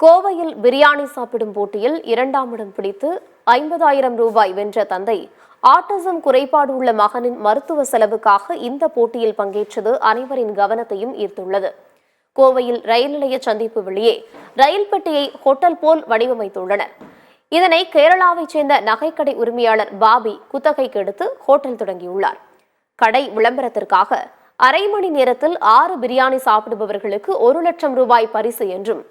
கோவையில் பிரியாணி சாப்பிடும் போட்டியில் 2ஆம் இடம் பிடித்து 50,000 ரூபாய் வென்ற தந்தை ஆட்டிசம் குறைபாடு உள்ள மகனின் மருத்துவ செலவுக்காக இந்த போட்டியில் பங்கேற்றது அனைவரின் கவனத்தையும் ஈர்த்துள்ளது. கோவையில் ரயில் நிலைய சந்திப்பு வெளியே ரயில் பெட்டியை ஹோட்டல் போல் வடிவமைத்துள்ளனர். இதனை கேரளாவைச் சேர்ந்த நகைக்கடை உரிமையாளர் பாபி குத்தகைக்கு எடுத்து ஹோட்டல் தொடங்கியுள்ளார். கடை விளம்பரத்திற்காக அரை மணி நேரத்தில் 6 பிரியாணி சாப்பிடுபவர்களுக்கு 1 லட்சம் ரூபாய் பரிசு என்றும்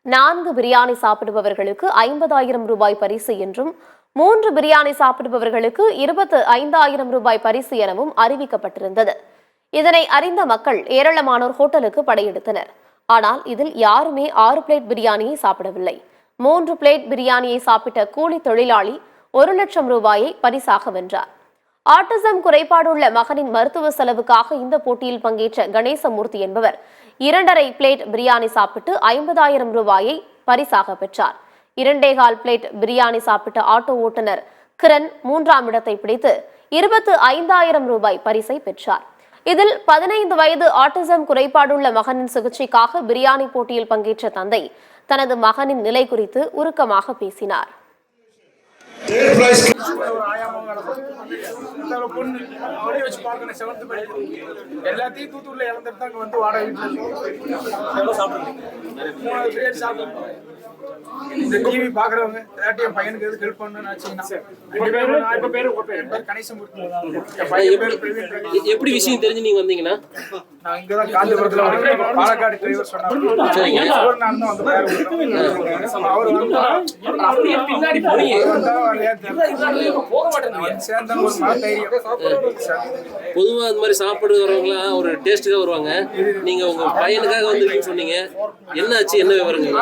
4 பிரியாணி சாப்பிடுபவர்களுக்கு 50,000 ரூபாய் பரிசு என்றும் 3 பிரியாணி சாப்பிடுபவர்களுக்கு 25,000 ரூபாய் பரிசு எனவும் அறிவிக்கப்பட்டிருந்தது. இதனை அறிந்த மக்கள் ஏராளமானோர் ஹோட்டலுக்கு படையெடுத்தனர். ஆனால் இதில் யாருமே 6 பிளேட் பிரியாணியை சாப்பிடவில்லை. 3 பிளேட் பிரியாணியை சாப்பிட்ட கூலி தொழிலாளி 1 லட்சம் ரூபாயை பரிசாக வென்றார். ஆட்டிசம் குறைபாடுள்ள மகனின் மருத்துவ செலவுக்காக இந்த போட்டியில் பங்கேற்ற கணேசமூர்த்தி என்பவர் 2.5 பிளேட் பிரியாணி சாப்பிட்டு 50,000 ரூபாயை பரிசாக பெற்றார். 2.25 பிளேட் பிரியாணி சாப்பிட்ட ஆட்டோ ஓட்டுநர் கிரண் 3ஆம் இடத்தை பிடித்து 25,000 ரூபாய் பரிசை பெற்றார். இதில் 15 வயது ஆட்டிசம் குறைபாடுள்ள மகனின் சிகிச்சைக்காக பிரியாணி போட்டியில் பங்கேற்ற தந்தை தனது மகனின் நிலை குறித்து உருக்கமாக பேசினார். எல்லாத்தையும் தூத்துக்குள்ள இழந்துட்டு தான் வந்து வாடகை இந்த டிவி பாக்குறவங்க என் பையனுக்கு எது ஹெல்ப் பண்ணணும்னு எப்படி விஷயம் தெரிஞ்சு நீங்க வந்தீங்கன்னா நான் இங்கதான் காஞ்சிபுரத்துல பாலக்காடு டிரைவர் சொன்னாங்க அவர் பின்னாடி பொதுவா அந்த மாதிரி சாப்பிட்டு வரவங்களா ஒரு டேஸ்ட்டுக்காக வருவாங்க. நீங்க உங்க பையனுக்காக வந்து சொன்னீங்க, என்ன ஆச்சு, என்ன விவரங்கள்?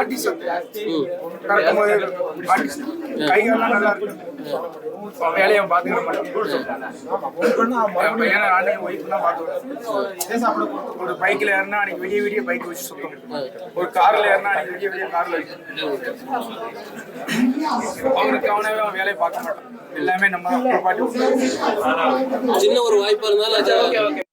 வேலையை பாத்துக்கிறேன். ஒரு பைக்ல ஏறினா அன்னைக்கு விடிய விடிய பைக் வச்சு சுத்தம், ஒரு கார்ல ஏறினா அன்னைக்கு விடிய விடிய கார்ல அவனுக்கு அவனவே வேலையை பார்க்க மாட்டான். எல்லாமே நம்ம சின்ன ஒரு வாய்ப்பா இருந்தாலும்